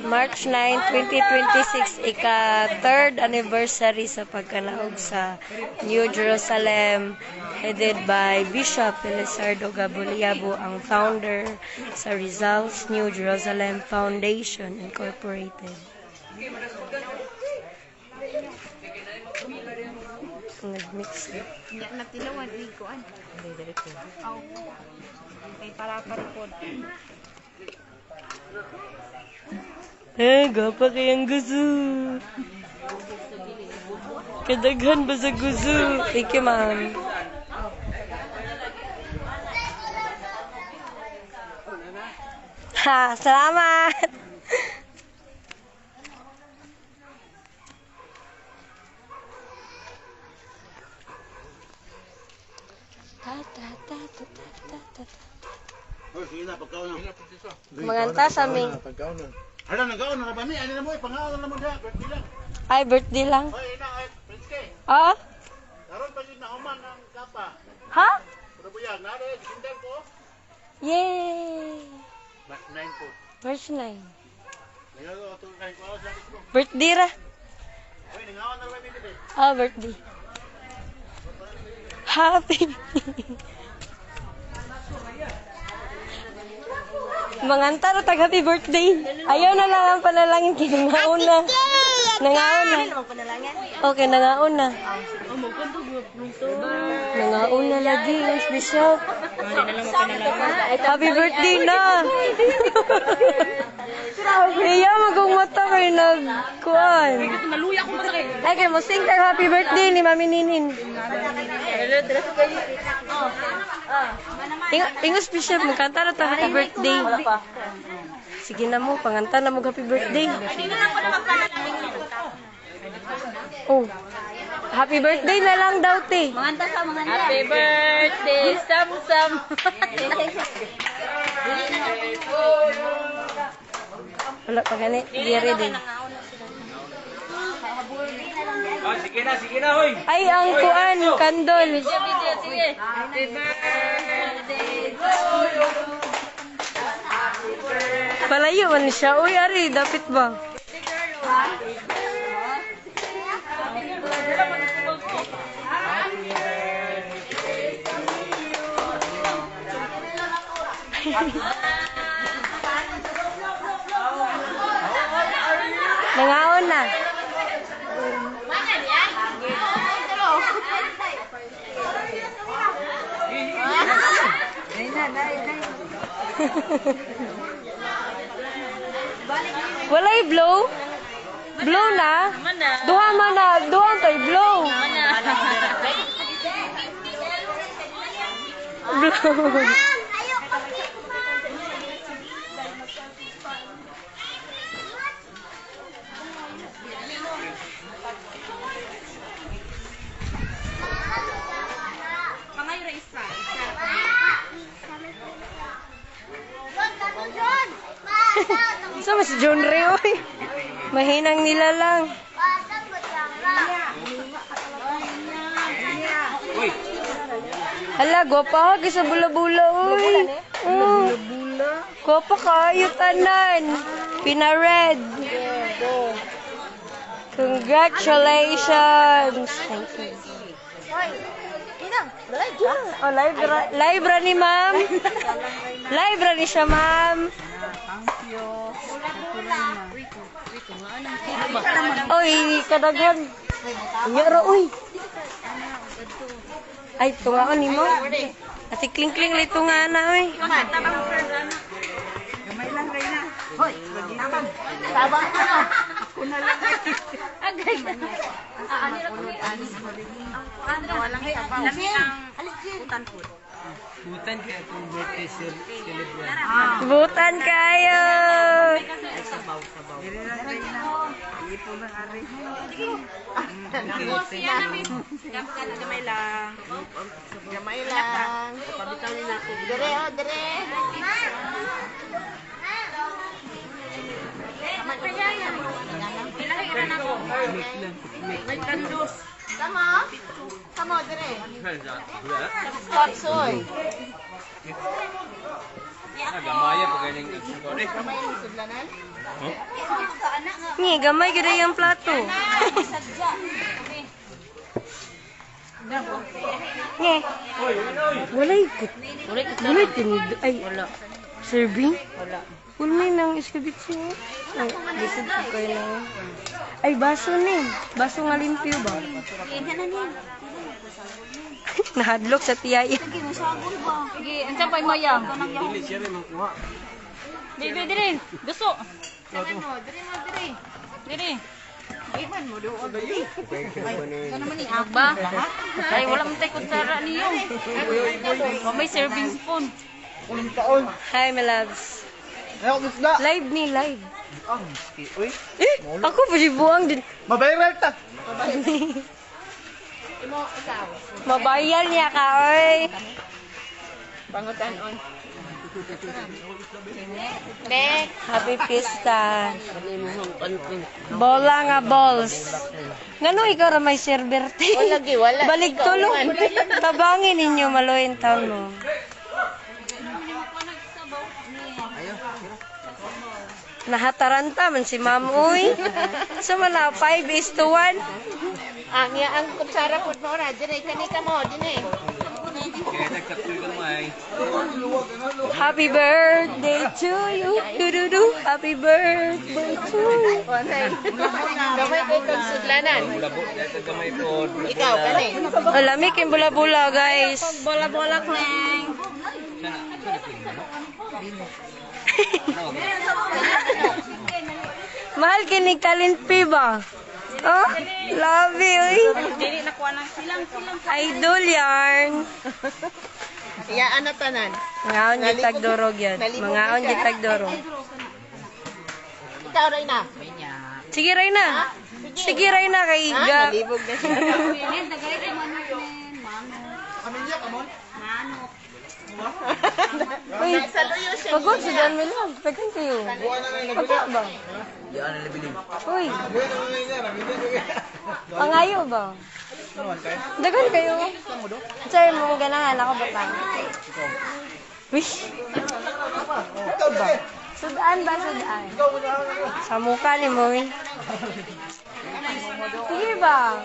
March 9, 2026, ika-3rd anniversary sa pagkanaog sa New Jerusalem, headed by Bishop Felizardo Gabuliabo, ang founder sa Rizal's New Jerusalem Foundation Incorporated. Nag-mix. Nagtilawan, ikuan. Oh. May para-paripod. Gapa kayang gusto. Kadaghan ba sa gusto? Thank you, ma'am. Ha, salamat! Manganta sa aming. Ano nagaon na ba mi? Ano na mo? Pangaon na mo da. Birthday lang. Ay, birthday lang. Oy, ina ay Wednesday. Ah? Karon pa yun na human ang kapa. Ha? Pero buyag na rin sindan ko. Yay! Mas 9 po. March 9. Ngayon ato kain ko sa ko. Birthday ra. Oy, nangaon na ba mi dito? Ah, birthday. Happy. Manganta na tag happy birthday. Ayaw na lang ang panalangin kinangaon na. Nangaon na. Okay, nangaon na. Nangaon na lagi ang Bishop. Happy birthday na. Iya magong mata kay nagkuan. Ay kay mo sing tag happy birthday ni Mami Ninin. Ingos Bishop, magkanta na ta happy birthday. Sige na mo, panganta na mo happy birthday. Oh. Happy birthday na lang daw, te. Manganta sa mga happy birthday, Sam. Wala pa gani, di ready. Oh, sige na, hoy. Ay, ang kuan, kandol. Sige. Happy birthday. Palayo man siya. Uy, ari, dapat ba? Nangaon na. Walay blow? Blow na? Duha man na. Duha kay blow. Blow. Sama si John Ray, oy. Mahinang nila lang. Hala, gwapa ka sa bula-bula, oy. Bula-bula? Gwapa kayo, tanan. Pina-red. Congratulations. Thank you. Oh, live ra ni ma'am. Live ra ni siya, ma'am. Oy, kadaghan. Nyara, oy. Ay, tungaan ni mo. Ati kling-kling lay tungaan na, oy. Gamay lang, Reyna. Hoy, tabang. Tabang ka na. Ako na lang. Agay. Ano lang kami? Walang tabang. Lami ang utan po. Butan kaya itong birthday celebration. Butan kayo. Sabaw. Dili lang, Reyna. Ipo na, Ari. Gamay lang. Gamay lang. Pabitawin ako. Dire, oh, dire. May tandos. Sama? Sama, dire. Stop, soy. Gamaya pag galing Kamay ang sudlanan. Ni, gamay gid yung plato. Ni. Walay kut. Walay tinid. Ay, wala. Serving? Wala. Ulmi nang iskabitsi. Ay, bisig ko kayo na. Ay, baso ni. Baso nga limpyo ba? Nahadlok sa tiyay. Sige, ansa pa mayang. Dili, dili. Gusto. Dili. Iman mo doon. Ano naman ni Agba? Ay, wala man tayo kutsara niyo. May serving spoon. Hi, my loves. Live ni, live. Uy, Ako pa si buang din. mabayral ta. Mabayal niya ka, oy. Pangutan-on. Happy Pista. Bola nga balls. Ngano ikaw ra may server te? Wala. Balik tulo. Tabangin ninyo maluin taon mo. Nahataranta man si Ma'am uy. Sa mana 5:1. Ang kutsara po mo na. Dire, kanika mo. Dire. kaya nagkatuloy gamay. Happy birthday to you. Do. Happy birthday to you. Gamay ko itong sudlanan. Labo, dahil gamay po. Ikaw, kani. Lamig yung bula-bula guys. Bola-bola, Kleng. Mahal kinig talinpi ba? Oh, love you. Dili nakuha ng silang. Idol yarn. Iyaan na tanan. Ngaon di tagdorog yan. Mangaon di tagdorog. Ikaw, Reyna. Sige Reyna. Sige Reyna kay Iga. Nalibog na siya. Uy, pagod si Dan Milan. Pagod kayo. Pagod ba? Uy. Pangayo ba? Dagan kayo. Sir, mong ganahan ako batang. Wish. Ba? Sudaan ba? Sudaan. Sa mukha ni mo eh. Sige ba?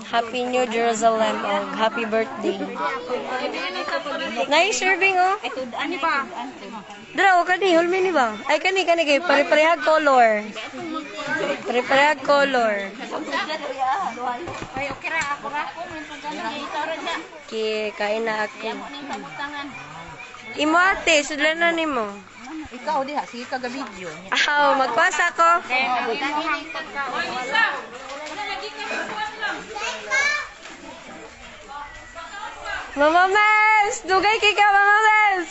Happy New Jerusalem og happy birthday. Nice serving oh. Ano ba? Dra o kani hulmi ni ba? Ay kani kay pare-parehag color. Pare-parehag color. Ay, okay ra. Ako ra. Ikaw ra dyan. Kain na ako. Ning pamutangan. Imo ate, sudlanan nimo. Ikaw diha. Sige ka ga-video. Ahaw, magpasa ko. Mama Mes! Dugay kay ka, Mama Mes!